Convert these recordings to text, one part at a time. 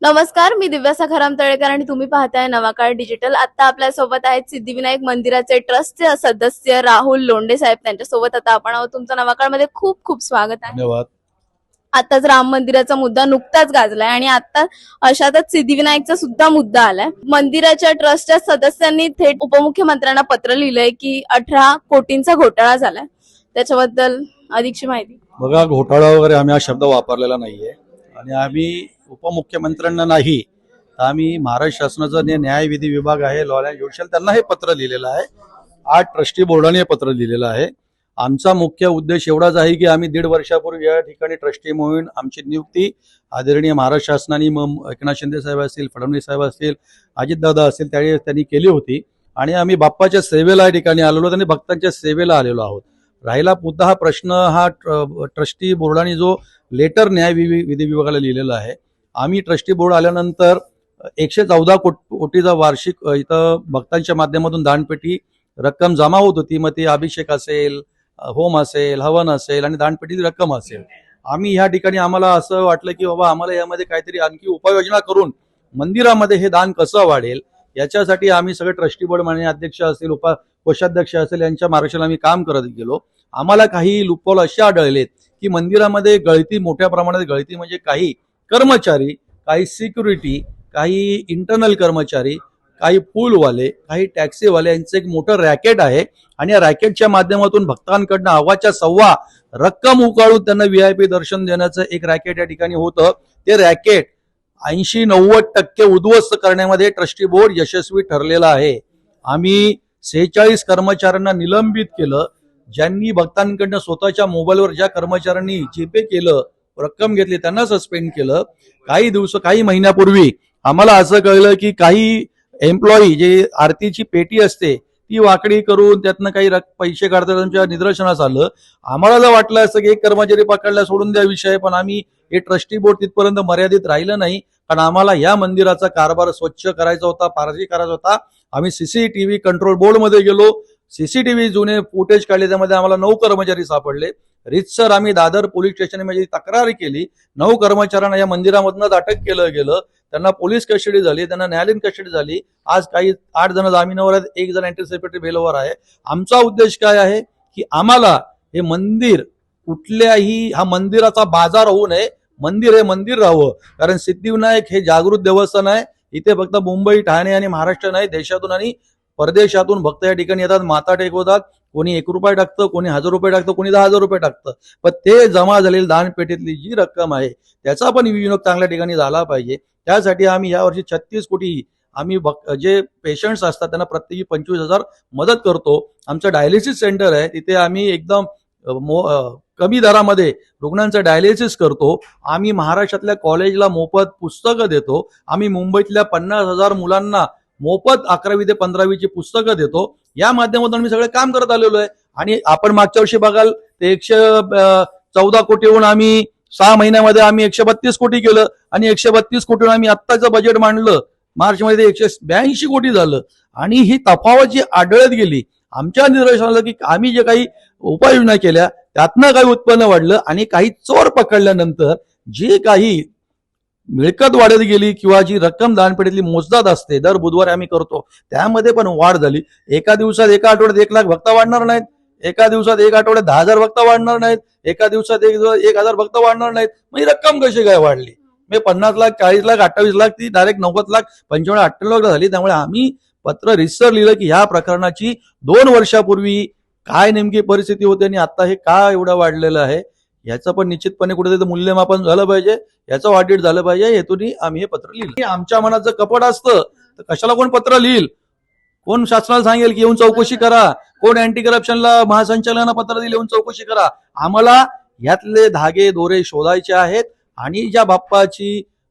नमस्कार, मी दिव्यासा खरामतळेकर आणि तुम्ही पाहताय नवाकाळ डिजिटल। आता आपल्या सोबत आहेत सिद्धिविनायक मंदिराचे ट्रस्टचे सदस्य राहुल लोंढे साहेब। त्यांच्या सोबत आता आपण आहोत। तुमचं नवाकाळ मध्ये खूप खूप स्वागत आहे। धन्यवाद। आताच राम मंदिराचा मुद्दा नुकताच गाजलाय आणि आता अशातच सिद्धिविनायकचा सुद्धा मुद्दा आलाय। मंदिराच्या ट्रस्टच्या सदस्यांनी थेट उपमुख्यमंत्र्यांना पत्र लिहिलंय की 18 कोटींचा घोटाळा झालाय। त्याच्याबद्दल अधिकची माहिती। बघा, घोटाळा वगैरे आम्ही हा शब्द वापरलेला नाहीये आणि आम्ही उपमुख्यमंत्र्यांना नाही, आम्ही महाराष्ट्र शासनाचा न्याय विधी विभाग आहे, लॉ अँड ज्युडिशियल, त्यांना हे पत्र लिहिलेलं आहे। 8 ट्रस्टी बोर्डाने हे पत्र लिहिलेलं आहे। आमचा मुख्य उद्देश एवढाच आहे की आम्ही 1.5 वर्षापूर्वी या ठिकाणी ट्रस्टी म्हणून आमची नियुक्ती आदरणीय महाराष्ट्र शासनाने एकनाथ शिंदे साहेब असतील, फडणवीस साहेब असतील, अजितदादा असतील, त्यावेळी त्यांनी केली होती आणि आम्ही बाप्पाच्या सेवेला या ठिकाणी आलेलो आणि भक्तांच्या सेवेला आलेलो आहोत। राहिला मुद्दा हा प्रश्न, हा ट्रस्टी बोर्डाने जो लेटर न्याय विधी विभागाला लिहिलेला आहे, आम्ही ट्रस्टी बोर्ड आल्यानंतर 114 कोटीचा वार्षिक इथं भक्तांच्या माध्यमातून दानपेटी रक्कम जमा होत होती। मग ती अभिषेक असेल, होम असेल, हवन असेल आणि दानपेटीची रक्कम असेल। आम्ही ह्या ठिकाणी आम्हाला असं वाटलं की बाबा आम्हाला यामध्ये काहीतरी आणखी उपाययोजना करून मंदिरामध्ये हे दान कसं वाढेल, याच्यासाठी आम्ही सगळे ट्रस्टी बोर्ड माननीय अध्यक्ष असतील, कोषाध्यक्ष असेल, यांच्या मार्गदर्शनाखाली आम्ही काम करत गेलो। आम्हाला काही लूपहोल असे आढळलेत की मंदिरामध्ये गळती, मोठ्या प्रमाणात गळती, म्हणजे काही कर्मचारी, काही सिक्युरिटी, काही इंटरनल कर्मचारी, काही पूलवाले, काही टॅक्सीवाले यांचं एक मोठं रॅकेट आहे आणि या रॅकेटच्या माध्यमातून भक्तांकडनं अव्वाच्या सव्वा रक्कम उकाळून त्यांना VIP दर्शन देण्याचं एक रॅकेट या ठिकाणी होतं। ते रॅकेट 80-90% उद्ध्वस्त करण्यामध्ये ट्रस्टी बोर्ड यशस्वी ठरलेला आहे। आम्ही 46 कर्मचाऱ्यांना निलंबित केलं। ज्यांनी भक्तांकडनं स्वतःच्या मोबाईलवर ज्या कर्मचाऱ्यांनी जीपे केलं, रक्कम घेतली, त्यांना सस्पेंड केलं। काही महिन्यापूर्वी आम्हाला असं कळलं की काही एम्प्लॉई, जे आरतीची पेटी असते ती वाकडी करून त्यातनं काही पैसे काढतात, त्यांच्या निदर्शनास आलं। आम्हाला जर वाटलं असतं की एक कर्मचारी पकडला सोडून द्या विषय, पण आम्ही हे ट्रस्टी बोर्ड तिथपर्यंत मर्यादित राहिलं नाही, कारण आम्हाला या मंदिराचा कारभार स्वच्छ करायचा होता, पारदर्शी करायचा होता। आम्ही CCTV कंट्रोल बोर्ड मध्ये गेलो, CCTV जुने फुटेज काढले, त्यामध्ये आम्हाला 9 कर्मचारी सापडले। रीतसर आम्ही दादर पोलीस स्टेशनमध्ये तक्रार केली। 9 कर्मचाऱ्यांना या मंदिरामधून अटक केलं गेलं, त्यांना पोलीस कस्टडी झाली, त्यांना न्यायालयीन कस्टडी झाली। आज काही 8 जण जामिनावर आहेत, 1 जण अँटिसिपेटरी बेलवर आहे। आमचा उद्देश काय आहे की आम्हाला हे मंदिर कुठल्याही, हा मंदिराचा बाजार होऊ नये, मंदिर हे मंदिर राहावं। कारण सिद्धिविनायक हे जागृत देवस्थान आहे। इथे फक्त मुंबई, ठाणे आणि महाराष्ट्र नाही, देशातून आणि परदेशातून भक्त या ठिकाणी येतात, माता टेकवतात। कोणी 1 रुपया टाकतं, कोणी 1000 रुपये टाकतं, कोणी 10,000 रुपये टाकतं, पण ते जमा झालेली दानपेटीतली जी रक्कम आहे त्याचा पण विनियोग चांगल्या ठिकाणी झाला पाहिजे। त्यासाठी आम्ही यावर्षी 36 कोटी आम्ही जे पेशंट्स असतात त्यांना प्रत्येकी 25,000 मदत करतो। आमचं डायलिसिस सेंटर आहे, तिथे आम्ही एकदम कमी दरामध्ये रुग्णांचं डायलिसिस करतो। आम्ही महाराष्ट्रातल्या कॉलेजला मोफत पुस्तकं देतो। आम्ही मुंबईतल्या 50,000 मुलांना मोफत 11वी ते 15वीची पुस्तकं देतो। या माध्यमातून आम्ही सगळे काम करत आलेलो आहे। आणि आपण मागच्या वर्षी बघाल ते 114 कोटीहून आम्ही 6 महिन्यामध्ये आम्ही 132 कोटी केलं आणि 132 कोटीहून आम्ही आत्ताचं बजेट मांडलं मार्च मध्ये 182 कोटी झालं। आणि ही तफावत जी आढळत गेली, आमच्या निदर्शनाला की आम्ही जे काही उपाययोजना केल्या त्यातनं काही उत्पन्न वाढलं आणि काही चोर पकडल्यानंतर जे काही मिळकत वाढत गेली किंवा जी रक्कम दानपेटीतली मोजदाद असते, दर बुधवारी आम्ही करतो, त्यामध्ये पण वाढ झाली। एका दिवसात, एका आठवड्यात 1 लाख भक्त वाढणार नाहीत, एका दिवसात, एक आठवड्यात 10,000 भक्त वाढणार नाहीत, एका दिवसात 1,000 भक्त वाढणार नाहीत। मग ही रक्कम कशी काय वाढली? 50 लाख, 40 लाख, 28 लाख, ती डायरेक्ट 90 लाख, 55, 58 लाख झाली। त्यामुळे आम्ही पत्र रिसर लिहिलं की ह्या प्रकरणाची 2 वर्षापूर्वी काय नेमकी परिस्थिती होती आणि आता हे का एवढं वाढलेलं आहे, याचं पण निश्चितपणे कुठेतरी मूल्यमापन झालं पाहिजे, याचं ऑडिट झालं पाहिजे। हेतून आम्ही हे पत्र लिहिलं। आमच्या मनात जर कपट असतं तर कशाला कोण पत्र लिहिल? कोण शासनाला सांगेल की येऊन चौकशी करा? कोण अँटी करप्शनला महासंचालकांना पत्र दिले, येऊन चौकशी करा? आम्हाला यातले धागे दोरे शोधायचे आहेत आणि ज्या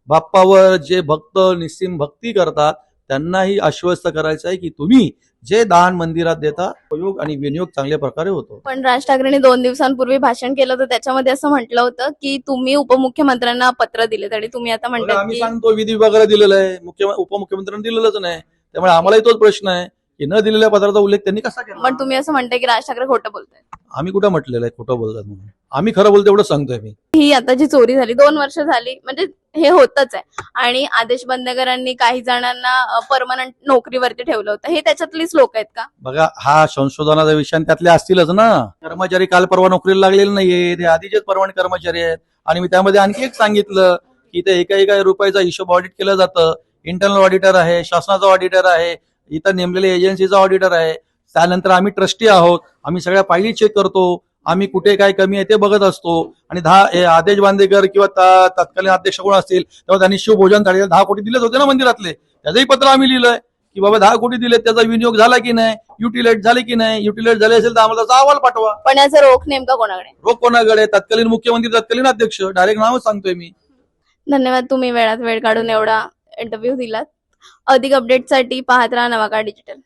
बाप्पावर जे भक्त निस्सीम भक्ती करतात त्यांनाही आश्वस्त करायचं आहे की तुम्ही जे दान मंदिरात देता, उपयोग आणि विनियोग चांगल्या प्रकारे होतो। पण राज ठाकरेंनी 2 दिवसांपूर्वी भाषण केलं होतं, त्याच्यामध्ये असं म्हटलं होतं की तुम्ही उपमुख्यमंत्र्यांना पत्र दिले, तरी तुम्ही आता म्हणता आम्ही सांगतो विधी विभागाला दिलेलं आहे, उपमुख्यमंत्र्यांनी दिलेलंच नाही। त्यामुळे आम्हालाही तोच प्रश्न आहे की न दिलेल्या पत्राचा उल्लेख त्यांनी कसा केला? पण तुम्ही असं म्हणताय की राज ठाकरे खोटं बोलताय। आम्ही कुठं म्हटलेलं आहे खोटं बोलतात म्हणून? आम्ही खरं बोलतो एवढं सांगतोय मी। ही आता जी चोरी झाली 2 वर्ष झाली, म्हणजे हे होतच आहे. आणि आदेश बांदेकरांनी काही जणांना परमनंट नोकरीवरती ठेवलं होतं, हे त्याच्यातलीच लोक आहेत का? बघा, हा संशोधनाचा विषय आणि त्यातले असतीलच ना. कर्मचारी काल परवा नोकरीला लागलेले नाहीये, ते आधीचेच परमनंट कर्मचारी आहेत. आणि मी त्यामध्ये आणखी एक सांगितलं की ते एका रुपयाचा हिशोब ऑडिट केलं जातं. इंटरनल ऑडिटर आहे, शासनाचा ऑडिटर आहे, इतर नेमलेल्या एजन्सीचा ऑडिटर आहे. त्यानंतर आम्ही ट्रस्टी आहोत, आम्ही सगळ्या फायली चेक करतो, आम्ही कुठे काय कमी आहे ते बघत असतो. आणि आदेश बांदेकर किंवा तत्कालीन अध्यक्ष कोण असतील तेव्हा त्यांनी शिवभोजन थाळीला 10 कोटी दिलेच होते ना मंदिरातले. त्याचंही पत्र आम्ही लिहिलंय की बाबा 10 कोटी दिले, त्याचा विनियोग झाला की नाही, युटिलाइज झाले की नाही. युटिलाइज झाले असेल तर आम्हाला त्याचा अहवाल पाठवा. पण याचा रोख नेमका कोणाकडे? रोख कोणाकडे? तत्कालीन मुख्यमंत्री, तत्कालीन अध्यक्ष. डायरेक्ट नावच सांगतोय मी. धन्यवाद, तुम्ही वेळात वेळ काढून एवढा इंटरव्ह्यू दिलात. अधिक अपडेटसाठी पाहत राहा नवाकाळ डिजिटल.